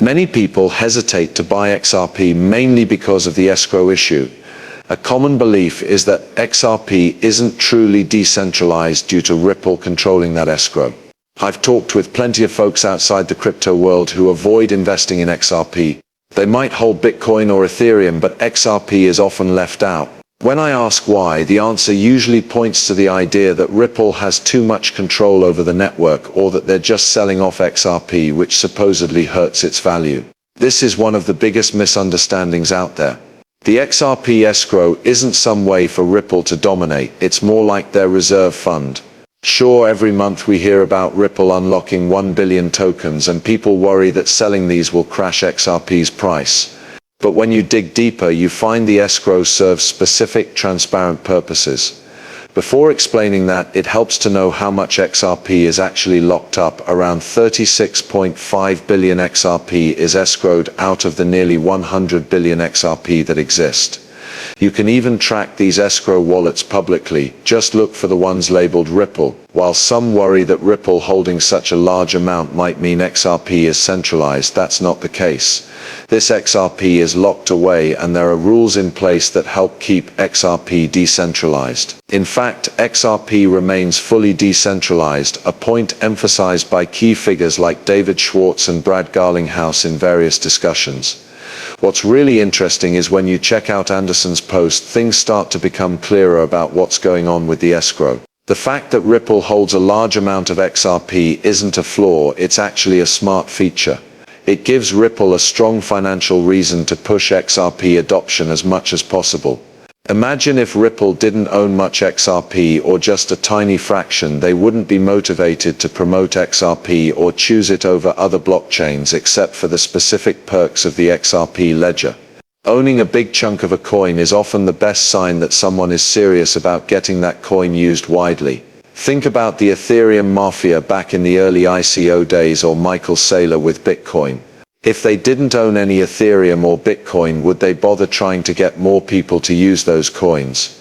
Many people hesitate to buy XRP mainly because of the escrow issue. A common belief is that XRP isn't truly decentralized due to Ripple controlling that escrow. I've talked with plenty of folks outside the crypto world who avoid investing in XRP. They might hold Bitcoin or Ethereum, but XRP is often left out. When I ask why, the answer usually points to the idea that Ripple has too much control over the network, or that they're just selling off XRP, which supposedly hurts its value. This is one of the biggest misunderstandings out there. The XRP escrow isn't some way for Ripple to dominate, it's more like their reserve fund. Sure, every month we hear about Ripple unlocking 1 billion tokens, and people worry that selling these will crash XRP's price. But when you dig deeper, you find the escrow serves specific, transparent purposes. Before explaining that, it helps to know how much XRP is actually locked up. Around 36.5 billion XRP is escrowed out of the nearly 100 billion XRP that exist. You can even track these escrow wallets publicly. Just look for the ones labeled Ripple. While some worry that Ripple holding such a large amount might mean XRP is centralized, that's not the case. This XRP is locked away, and there are rules in place that help keep XRP decentralized. In fact, XRP remains fully decentralized, a point emphasized by key figures like David Schwartz and Brad Garlinghouse in various discussions. What's really interesting is when you check out Anderson's post, things start to become clearer about what's going on with the escrow. The fact that Ripple holds a large amount of XRP isn't a flaw, it's actually a smart feature. It gives Ripple a strong financial reason to push XRP adoption as much as possible. Imagine if Ripple didn't own much XRP, or just a tiny fraction. They wouldn't be motivated to promote XRP or choose it over other blockchains, except for the specific perks of the XRP ledger. Owning a big chunk of a coin is often the best sign that someone is serious about getting that coin used widely. Think about the Ethereum mafia back in the early ICO days, or Michael Saylor with Bitcoin. If they didn't own any Ethereum or Bitcoin, would they bother trying to get more people to use those coins?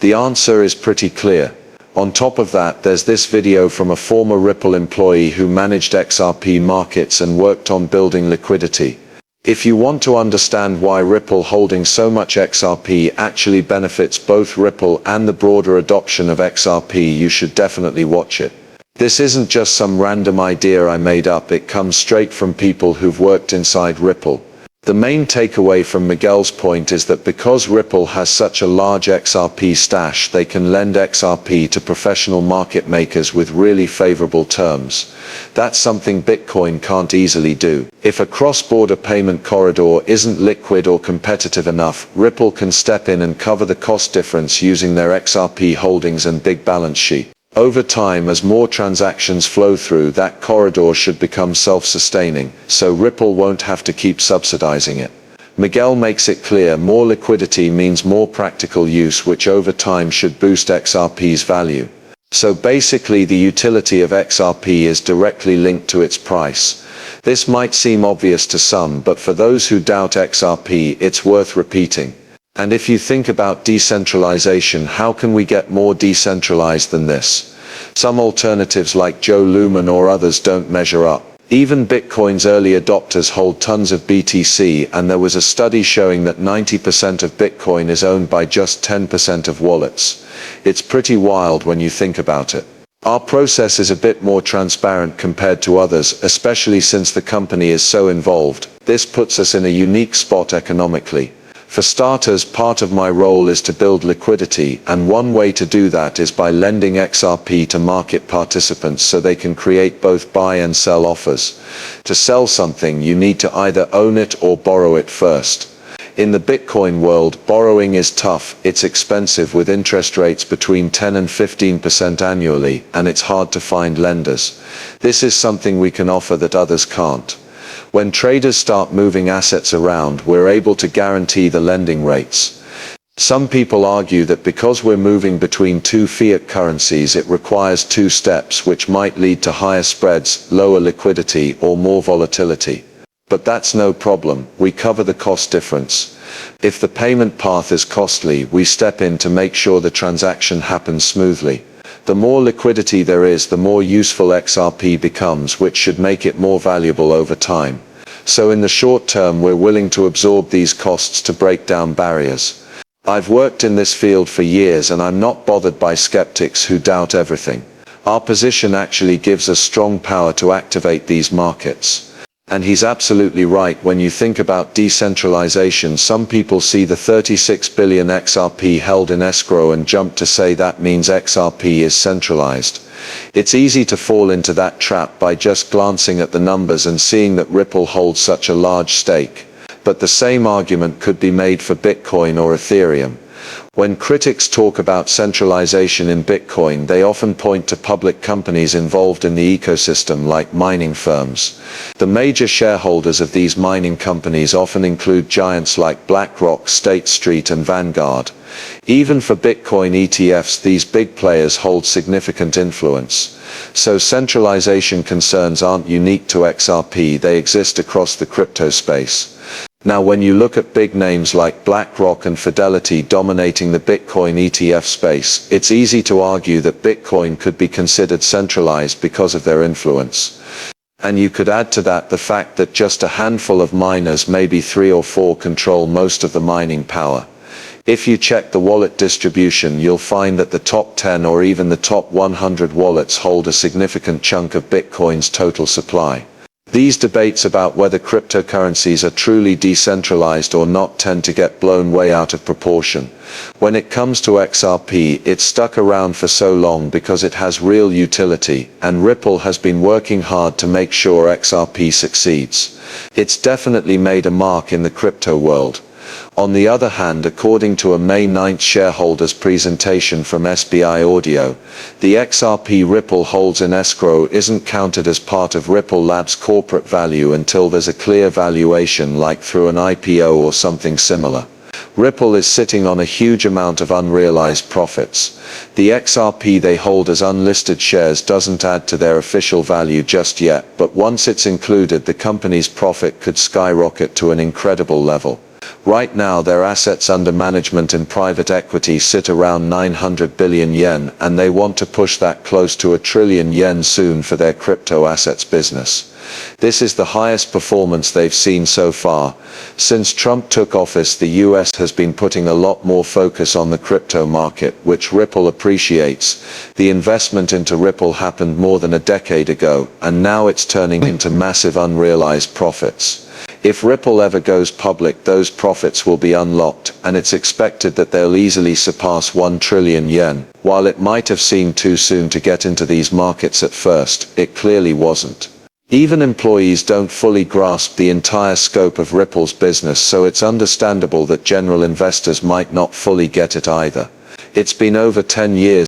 The answer is pretty clear. On top of that, there's this video from a former Ripple employee who managed XRP markets and worked on building liquidity. If you want to understand why Ripple holding so much XRP actually benefits both Ripple and the broader adoption of XRP, you should definitely watch it. This isn't just some random idea I made up, it comes straight from people who've worked inside Ripple. The main takeaway from Miguel's point is that because Ripple has such a large XRP stash, they can lend XRP to professional market makers with really favorable terms. That's something Bitcoin can't easily do. If a cross-border payment corridor isn't liquid or competitive enough, Ripple can step in and cover the cost difference using their XRP holdings and big balance sheet. Over time, as more transactions flow through, that corridor should become self-sustaining, so Ripple won't have to keep subsidizing it. Miguel makes it clear more liquidity means more practical use, which over time should boost XRP's value. So basically, the utility of XRP is directly linked to its price. This might seem obvious to some, but for those who doubt XRP, it's worth repeating. And if you think about decentralization, how can we get more decentralized than this? Some alternatives like Joe Lumen or others don't measure up. Even Bitcoin's early adopters hold tons of BTC, and there was a study showing that 90% of Bitcoin is owned by just 10% of wallets. It's pretty wild when you think about it. Our process is a bit more transparent compared to others, especially since the company is so involved. This puts us in a unique spot economically. For starters, part of my role is to build liquidity, and one way to do that is by lending XRP to market participants so they can create both buy and sell offers. To sell something, you need to either own it or borrow it first. In the Bitcoin world, borrowing is tough, it's expensive with interest rates between 10 and 15% annually, and it's hard to find lenders. This is something we can offer that others can't. When traders start moving assets around, we're able to guarantee the lending rates. Some people argue that because we're moving between two fiat currencies, it requires two steps, which might lead to higher spreads, lower liquidity, or more volatility. But that's no problem, we cover the cost difference. If the payment path is costly, we step in to make sure the transaction happens smoothly. The more liquidity there is, the more useful XRP becomes, which should make it more valuable over time. So in the short term, we're willing to absorb these costs to break down barriers. I've worked in this field for years and I'm not bothered by skeptics who doubt everything. Our position actually gives us strong power to activate these markets. And he's absolutely right. When you think about decentralization, some people see the 36 billion XRP held in escrow and jump to say that means XRP is centralized. It's easy to fall into that trap by just glancing at the numbers and seeing that Ripple holds such a large stake. But the same argument could be made for Bitcoin or Ethereum. When critics talk about centralization in Bitcoin, they often point to public companies involved in the ecosystem like mining firms. The major shareholders of these mining companies often include giants like BlackRock, State Street and Vanguard. Even for Bitcoin ETFs, these big players hold significant influence. So centralization concerns aren't unique to XRP, they exist across the crypto space. Now when you look at big names like BlackRock and Fidelity dominating the Bitcoin ETF space, it's easy to argue that Bitcoin could be considered centralized because of their influence. And you could add to that the fact that just a handful of miners, maybe 3 or 4, control most of the mining power. If you check the wallet distribution, you'll find that the top 10 or even the top 100 wallets hold a significant chunk of Bitcoin's total supply. These debates about whether cryptocurrencies are truly decentralized or not tend to get blown way out of proportion. When it comes to XRP, it's stuck around for so long because it has real utility, and Ripple has been working hard to make sure XRP succeeds. It's definitely made a mark in the crypto world. On the other hand, according to a May 9th shareholders presentation from SBI Audio, the XRP Ripple holds in escrow isn't counted as part of Ripple Labs' corporate value until there's a clear valuation, like through an IPO or something similar. Ripple is sitting on a huge amount of unrealized profits. The XRP they hold as unlisted shares doesn't add to their official value just yet, but once it's included, the company's profit could skyrocket to an incredible level. Right now their assets under management in private equity sit around 900 billion yen, and they want to push that close to 1 trillion yen soon for their crypto assets business. This is the highest performance they've seen so far. Since Trump took office, the US has been putting a lot more focus on the crypto market, which Ripple appreciates. The investment into Ripple happened more than a decade ago, and now it's turning into massive unrealized profits. If Ripple ever goes public, those profits will be unlocked, and it's expected that they'll easily surpass 1 trillion yen. While it might have seemed too soon to get into these markets at first, it clearly wasn't. Even employees don't fully grasp the entire scope of Ripple's business, so it's understandable that general investors might not fully get it either. It's been over 10 years